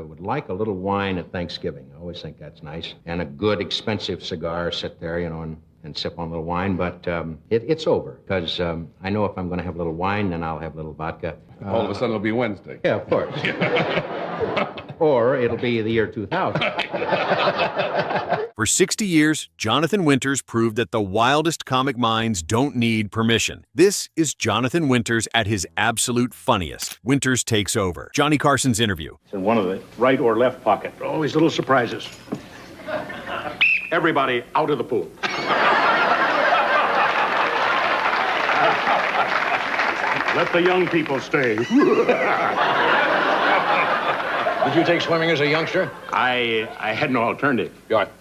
would like a little wine at Thanksgiving. I always think that's nice. And a good, expensive cigar, sit there, and sip on a little wine. But it's over, because I know if I'm going to have a little wine, then I'll have a little vodka. All of a sudden it'll be Wednesday. Yeah, of course. Or it'll be the year 2000. For 60 years, Jonathan Winters proved that the wildest comic minds don't need permission. This is Jonathan Winters at his absolute funniest. Winters takes over. Johnny Carson's interview. It's in one of the right or left pocket. Always little surprises. Everybody out of the pool. Let the young people stay. Did you take swimming as a youngster? I had no alternative. What?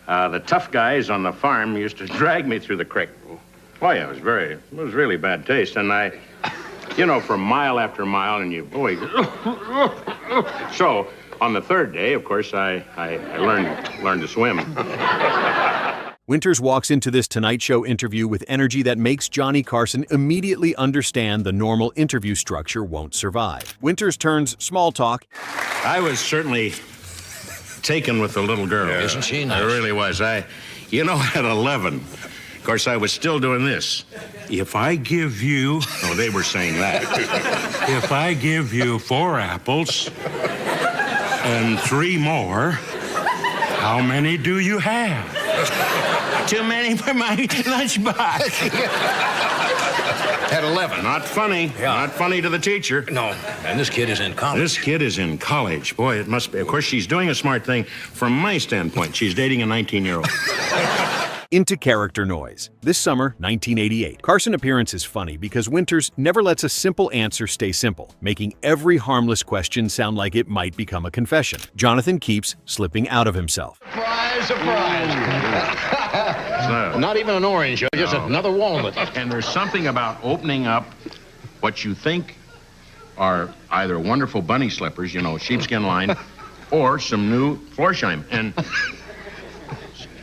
The tough guys on the farm used to drag me through the creek. Oh, yeah, it was really bad taste. And for mile after mile, and So, on the third day, of course, I learned to swim. Winters walks into this Tonight Show interview with energy that makes Johnny Carson immediately understand the normal interview structure won't survive. Winters turns small talk. I was certainly taken with the little girl. Yeah. Isn't she nice? I really was. At 11, of course, I was still doing this. If I give you... Oh, they were saying that. If I give you 4 apples and 3 more, how many do you have? Too many for my lunchbox. At 11. Not funny. Yeah. Not funny to the teacher. No, and this kid is in college. This kid is in college. Boy, it must be. Of course, she's doing a smart thing from my standpoint. She's dating a 19-year-old. Into character noise. This summer, 1988. Carson appearance is funny because Winters never lets a simple answer stay simple, making every harmless question sound like it might become a confession. Jonathan keeps slipping out of himself. Surprise, surprise. Not even an orange, just another walnut. And there's something about opening up what you think are either wonderful bunny slippers, sheepskin line, or some new Florsheim. And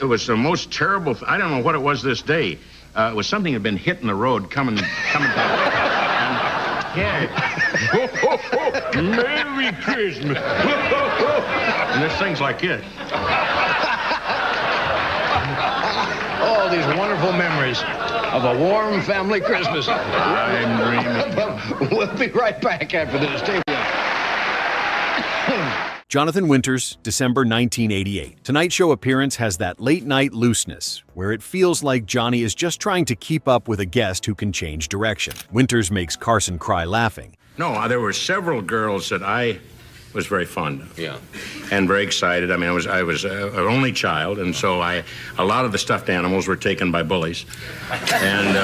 it was the most terrible... I don't know what it was this day. It was something that had been hit in the road coming down. Merry Christmas. And this thing's like it. All these wonderful memories of a warm family Christmas. I'm dreaming. We'll be right back after this. Stay with us. Jonathan Winters, December 1988. Tonight Show appearance has that late-night looseness, where it feels like Johnny is just trying to keep up with a guest who can change direction. Winters makes Carson cry laughing. No, there were several girls that I was very fond of. Yeah. And very excited. I mean, I was an only child, and so a lot of the stuffed animals were taken by bullies. And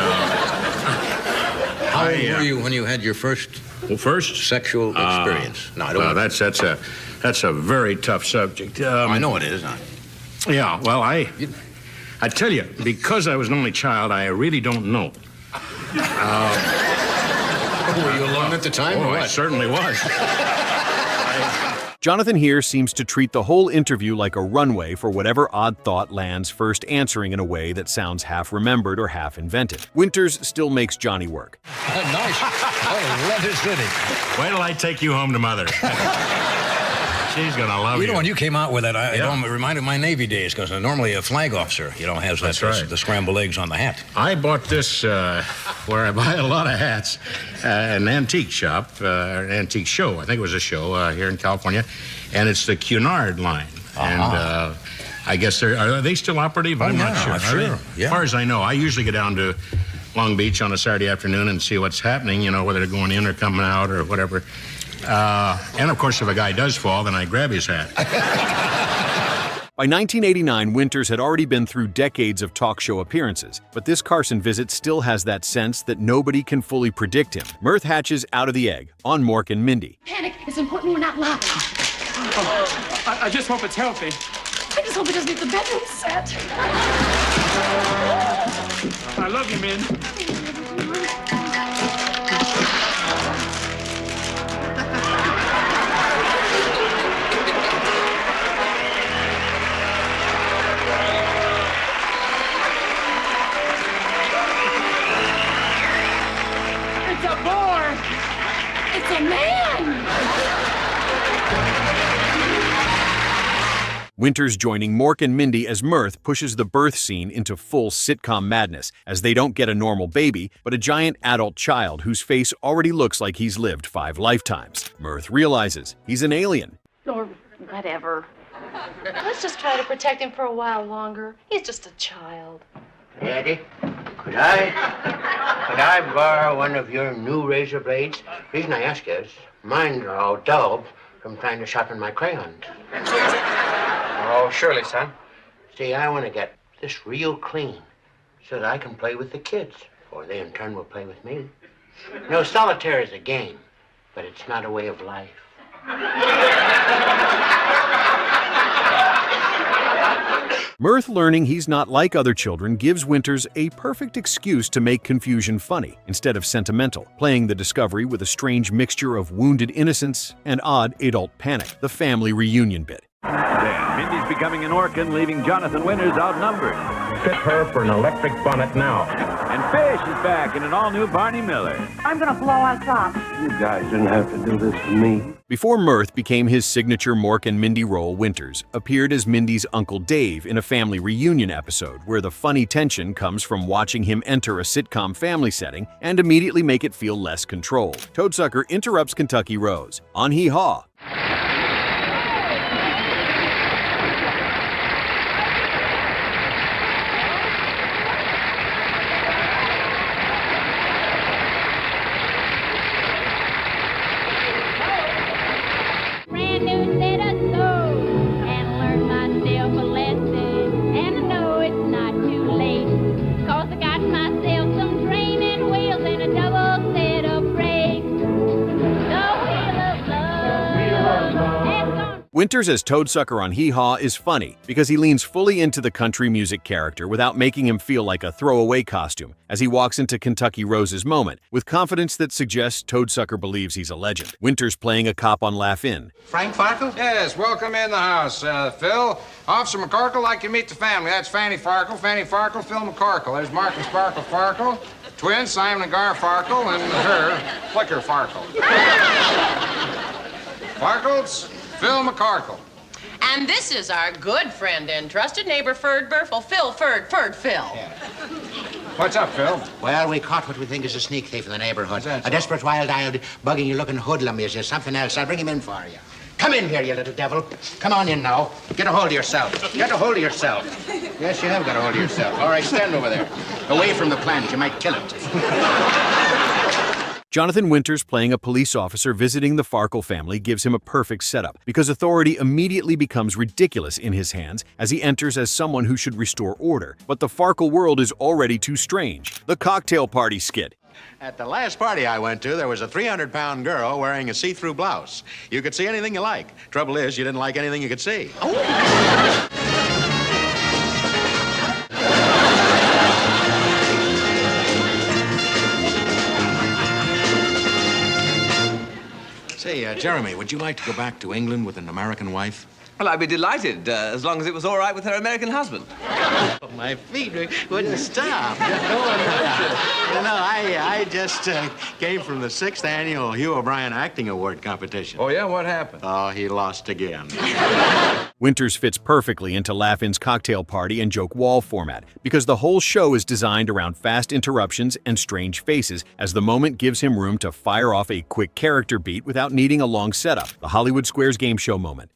how old were you when you had your first sexual experience? No, I don't. Well, that's a very tough subject. I know it is. Yeah. Well, I tell you, because I was an only child, I really don't know. Were you alone at the time? Oh, I certainly was. Jonathan here seems to treat the whole interview like a runway for whatever odd thought lands first answering in a way that sounds half remembered or half invented. Winters still makes Johnny work. Nice. Oh, Leather City. Wait till I take you home to Mother. She's gonna love you. You know, when you came out with it, it reminded my Navy days, because normally a flag officer, has the scrambled eggs on the hat. I bought this where I buy a lot of hats, an antique shop, an antique show. I think it was a show here in California, and it's the Cunard line. And I guess are they still operative? I'm not sure. Sure. Yeah. As far as I know, I usually go down to Long Beach on a Saturday afternoon and see what's happening, whether they're going in or coming out or whatever. And of course, if a guy does fall, then I grab his hat. By 1989, Winters had already been through decades of talk show appearances, but this Carson visit still has that sense that nobody can fully predict him. Mirth hatches out of the egg on Mork and Mindy. Panic. It's important we're not laughing. I just hope it's healthy. I just hope it doesn't get the bedroom set. I love you, Min. It's a boar. It's a man. Winters joining Mork and Mindy as Mirth pushes the birth scene into full sitcom madness, as they don't get a normal baby, but a giant adult child whose face already looks like he's lived 5 lifetimes. Mirth realizes he's an alien. Or whatever. Let's just try to protect him for a while longer. He's just a child. Daddy, could I borrow one of your new razor blades? The reason I ask is, mine are all dull from trying to sharpen my crayons. Oh, surely, son. See, I want to get this real clean so that I can play with the kids, or they in turn will play with me. You know, solitaire is a game, but it's not a way of life. Mirth learning he's not like other children gives Winters a perfect excuse to make confusion funny instead of sentimental, playing the discovery with a strange mixture of wounded innocence and odd adult panic, the family reunion bit. Then Mindy's becoming an orphan, leaving Jonathan Winters outnumbered. Fit her for an electric bonnet now. And Fish is back in an all-new Barney Miller. I'm gonna blow on top. You guys didn't have to do this to me. Before Mirth became his signature Mork and Mindy role, Winters appeared as Mindy's Uncle Dave in a family reunion episode where the funny tension comes from watching him enter a sitcom family setting and immediately make it feel less controlled. Toadsucker interrupts Kentucky Rose on Hee Haw. Winters as Toadsucker on Hee Haw is funny because he leans fully into the country music character without making him feel like a throwaway costume as he walks into Kentucky Rose's moment with confidence that suggests Toadsucker believes he's a legend. Winters playing a cop on Laugh In. Frank Farkle? Yes, welcome in the house, Phil. Officer McCorkle, like you meet the family. That's Fanny Farkle, Phil McCorkle. There's Mark and Sparkle Farkle, twins, Simon and Gar Farkle, and her, Flicker Farkle. Farkles, Phil McCorkle. And this is our good friend and trusted neighbor, Ferd Burfel, Phil. Yeah. What's up, Phil? Well, we caught what we think is a sneak thief in the neighborhood. A desperate, wild-eyed, bugging-you-looking hoodlum. Is there something else? I'll bring him in for you. Come in here, you little devil. Come on in now. Get a hold of yourself. Get a hold of yourself. Yes, you have got a hold of yourself. All right, stand over there. Away from the plant. You might kill it. Jonathan Winters playing a police officer visiting the Farkle family gives him a perfect setup because authority immediately becomes ridiculous in his hands as he enters as someone who should restore order. But the Farkle world is already too strange. The cocktail party skit. At the last party I went to, there was a 300-pound girl wearing a see-through blouse. You could see anything you like. Trouble is, you didn't like anything you could see. Say, Jeremy, would you like to go back to England with an American wife? Well, I'd be delighted, as long as it was all right with her American husband. Oh, my feet wouldn't stop. I just came from the 6th annual Hugh O'Brien Acting Award competition. Oh, yeah? What happened? Oh, he lost again. Winters fits perfectly into Laugh In's cocktail party and joke wall format because the whole show is designed around fast interruptions and strange faces as the moment gives him room to fire off a quick character beat without needing a long setup. The Hollywood Squares game show moment.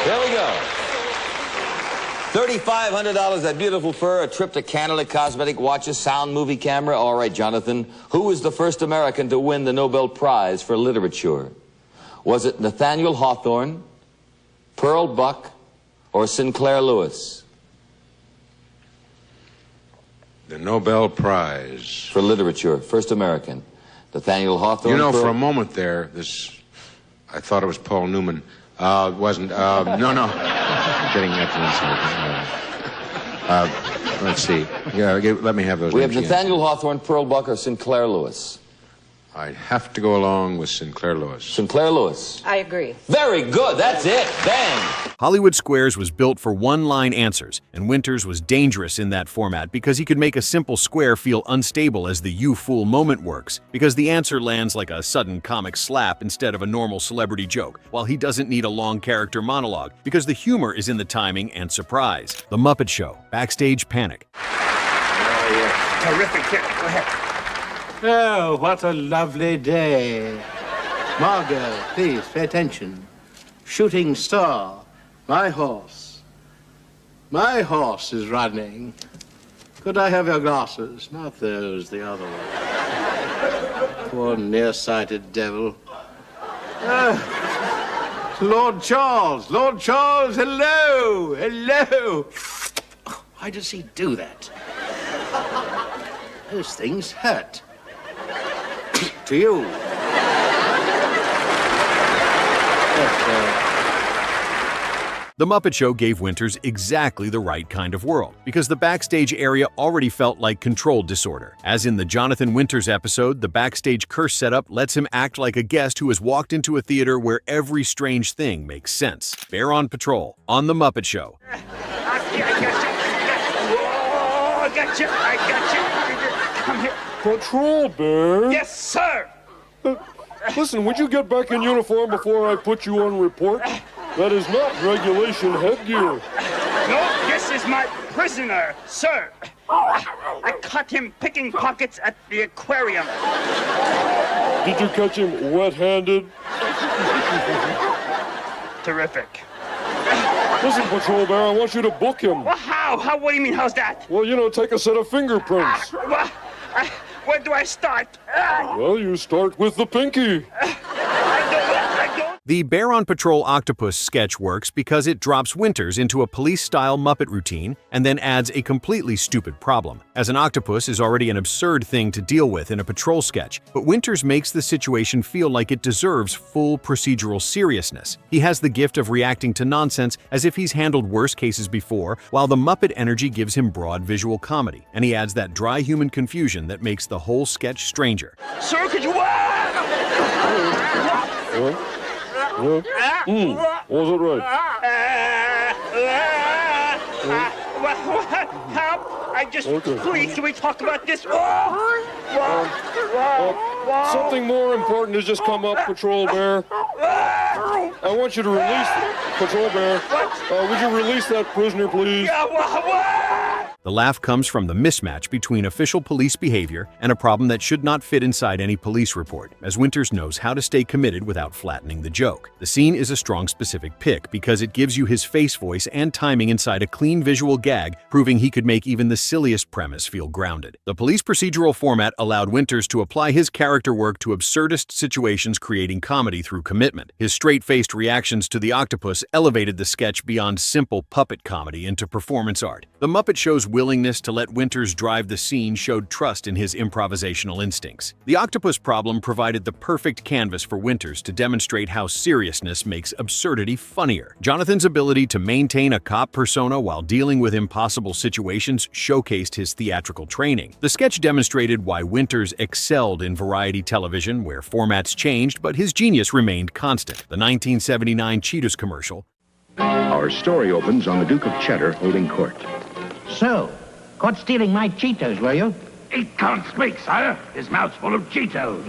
There we go. $3,500, that beautiful fur, a trip to Canada, cosmetic watches, sound, movie camera. All right, Jonathan, who was the first American to win the Nobel Prize for Literature? Was it Nathaniel Hawthorne, Pearl Buck, or Sinclair Lewis? The Nobel Prize. For Literature, first American. Nathaniel Hawthorne. You know, Pearl... for a moment there, I thought it was Paul Newman. It wasn't. No. Getting that to let's see. Yeah, let me have those. We have Nathaniel Hawthorne, Pearl Buck, or Sinclair Lewis. I'd have to go along with Sinclair Lewis. Sinclair Lewis. I agree. Very good. That's it. Bang. Hollywood Squares was built for one-line answers, and Winters was dangerous in that format because he could make a simple square feel unstable as the "you fool" moment works, because the answer lands like a sudden comic slap instead of a normal celebrity joke, while he doesn't need a long character monologue, because the humor is in the timing and surprise. The Muppet Show, Backstage Panic. Oh, yeah. Terrific hit. Go ahead. Oh, what a lovely day. Margot, please, pay attention. Shooting star, my horse. My horse is running. Could I have your glasses? Not those, the other one. Poor nearsighted devil. Lord Charles! Lord Charles, hello! Hello! Why does he do that? Those things hurt. To you. The Muppet Show gave Winters exactly the right kind of world, because the backstage area already felt like controlled disorder. As in the Jonathan Winters episode, the backstage curse setup lets him act like a guest who has walked into a theater where every strange thing makes sense. Bear on patrol on The Muppet Show. I got you. Come here. Patrol Bear? Yes, sir. Listen, would you get back in uniform before I put you on report? That is not regulation headgear. No, this is my prisoner, sir. I caught him picking pockets at the aquarium. Did you catch him wet-handed? Terrific. Listen, Patrol Bear, I want you to book him. Well, how? What do you mean, how's that? Well, you know, take a set of fingerprints. Where do I start? Well, you start with the pinky. The Bear on Patrol Octopus sketch works because it drops Winters into a police-style Muppet routine and then adds a completely stupid problem, as an octopus is already an absurd thing to deal with in a patrol sketch, but Winters makes the situation feel like it deserves full procedural seriousness. He has the gift of reacting to nonsense as if he's handled worse cases before, while the Muppet energy gives him broad visual comedy, and he adds that dry human confusion that makes the whole sketch stranger. Sir, could you... Was it right? Help! I just... Okay. Please, can we talk about this? Something more important has just come up, Patrol Bear. I want you to release... Patrol Bear, would you release that prisoner, please? The laugh comes from the mismatch between official police behavior and a problem that should not fit inside any police report, as Winters knows how to stay committed without flattening the joke. The scene is a strong specific pick because it gives you his face voice and timing inside a clean visual gag, proving he could make even the silliest premise feel grounded. The police procedural format allowed Winters to apply his character work to absurdist situations, creating comedy through commitment. His straight-faced reactions to the octopus elevated the sketch beyond simple puppet comedy into performance art. The Muppet Show's willingness to let Winters drive the scene showed trust in his improvisational instincts. The octopus problem provided the perfect canvas for Winters to demonstrate how seriousness makes absurdity funnier. Jonathan's ability to maintain a cop persona while dealing with impossible situations showcased his theatrical training. The sketch demonstrated why Winters excelled in variety television, where formats changed but his genius remained constant. The 1979 Cheetos commercial. Our story opens on the Duke of Cheddar holding court. So, caught stealing my Cheetos, were you? He can't speak, sire. His mouth's full of Cheetos.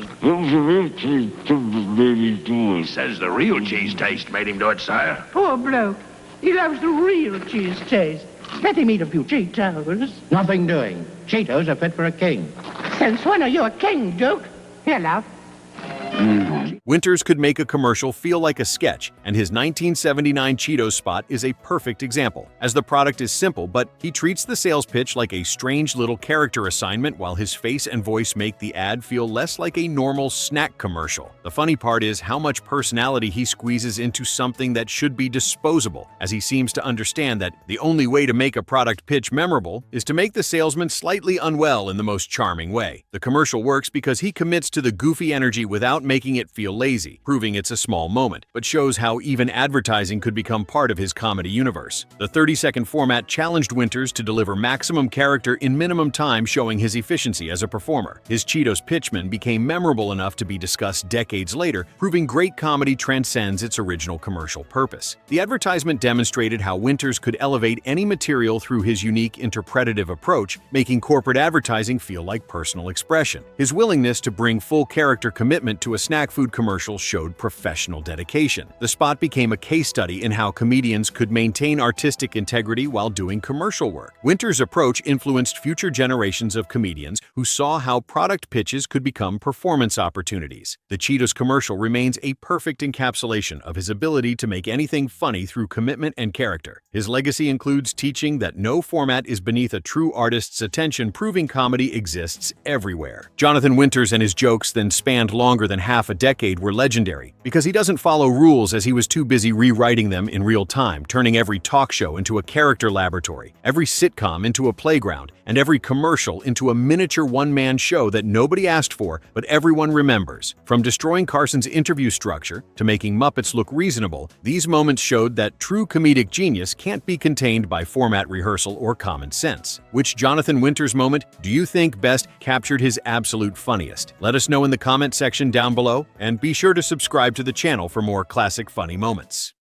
He says the real cheese taste made him do it, sire. Poor bloke. He loves the real cheese taste. Let him eat a few Cheetos. Nothing doing. Cheetos are fit for a king. Since when are you a king, Duke? Here, love. Winters could make a commercial feel like a sketch, and his 1979 Cheetos spot is a perfect example, as the product is simple, but he treats the sales pitch like a strange little character assignment, while his face and voice make the ad feel less like a normal snack commercial. The funny part is how much personality he squeezes into something that should be disposable, as he seems to understand that the only way to make a product pitch memorable is to make the salesman slightly unwell in the most charming way. The commercial works because he commits to the goofy energy without without making it feel lazy, proving it's a small moment, but shows how even advertising could become part of his comedy universe. The 30-second format challenged Winters to deliver maximum character in minimum time, showing his efficiency as a performer. His Cheetos pitchman became memorable enough to be discussed decades later, proving great comedy transcends its original commercial purpose. The advertisement demonstrated how Winters could elevate any material through his unique interpretative approach, making corporate advertising feel like personal expression. His willingness to bring full character commitment to a snack food commercial showed professional dedication. The spot became a case study in how comedians could maintain artistic integrity while doing commercial work. Winters' approach influenced future generations of comedians who saw how product pitches could become performance opportunities. The Cheetos commercial remains a perfect encapsulation of his ability to make anything funny through commitment and character. His legacy includes teaching that no format is beneath a true artist's attention, proving comedy exists everywhere. Jonathan Winters and his jokes, then spanned longer than half a decade, were legendary because he doesn't follow rules, as he was too busy rewriting them in real time, turning every talk show into a character laboratory, every sitcom into a playground, and every commercial into a miniature one-man show that nobody asked for but everyone remembers. From destroying Carson's interview structure to making Muppets look reasonable, these moments showed that true comedic genius can't be contained by format rehearsal or common sense. Which Jonathan Winters moment do you think best captured his absolute funniest? Let us know in the comment section down below, and be sure to subscribe to the channel for more classic funny moments.